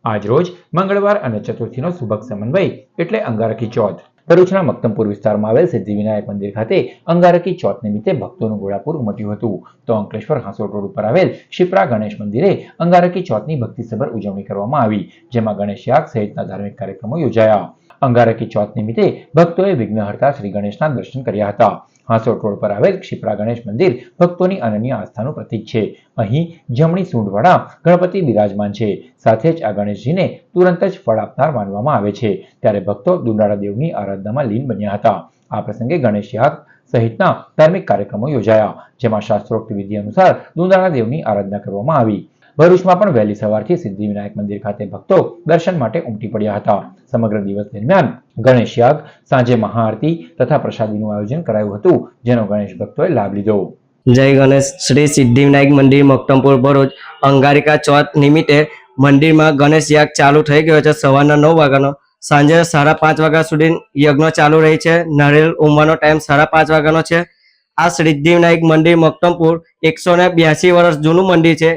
આજ રોજ મંગળવાર અને ચતુર્થીનો સુભગ સમન્વય એટલે અંગારકી ચોથ. ભરૂચના મક્તમપુર વિસ્તારમાં આવેલ સિદ્ધિવિનાયક મંદિર ખાતે અંગારકી ચોથ નિમિત્તે ભક્તોનું ઘોડાપુર ઉમટ્યું હતું. તો અંકલેશ્વર હાંસોટ રોડ ઉપર આવેલ શિપ્રા ગણેશ મંદિરે અંગારકી ચોથની ભક્તિસભર ઉજવણી કરવામાં આવી, જેમાં ગણેશ યાગ સહિતના ધાર્મિક કાર્યક્રમો યોજાયા. અંગારકી ચોથ નિમિત્તે ભક્તોએ વિઘ્નહર્તા શ્રી ગણેશના દર્શન કર્યા હતા. હાંસોટ રોડ પર આવેલ શિપ્રા ગણેશ મંદિર ભક્તોની અનન્ય આસ્થાનું પ્રતીક છે. અહીં જમણી સૂંઢવાળા ગણપતિ બિરાજમાન છે. સાથે જ આ ગણેશજીને તુરંત જ ફળ આપનાર માનવામાં આવે છે. ત્યારે ભક્તો દુંદાળા દેવની આરાધનામાં લીન બન્યા હતા. આ પ્રસંગે ગણેશ યાગ સહિતના ધાર્મિક કાર્યક્રમો યોજાયા, જેમાં શાસ્ત્રોક્ત વિધિ અનુસાર દુંદાળા દેવની આરાધના કરવામાં આવી. ભરૂચમાં પણ વહેલી સવારથી સિદ્ધિવિનાયક મંદિર ખાતે ભક્તો દર્શન માટે ઉમટી પડ્યા હતા. સમગ્ર દિવસ દરમિયાન ગણેશ યાગ, સાંજે મહાઆરતી તથા પ્રસાદીનું આયોજન કરાયું હતું, જેનો ગણેશ ભક્તોએ લાભ લીધો. જય ગણેશ. શ્રી સિદ્ધિવિનાયક મંદિર મક્તમપુર ભરૂચ અંગારિકા ચોથ નિમિત્તે મંદિરમાં ગણેશ યાગ ચાલુ થઈ ગયો છે. સવારના 9 વાગ્યાનો, સાંજે 5:30 વાગ્યા સુધી યજ્ઞ ચાલુ રહી છે. નારિયેળ ઉમવાનો ટાઈમ 5:30 વાગ્યાનો છે. આ સિદ્ધિવિનાયક મંદિર મક્તમપુર 182 વર્ષ જૂનું મંદિર છે.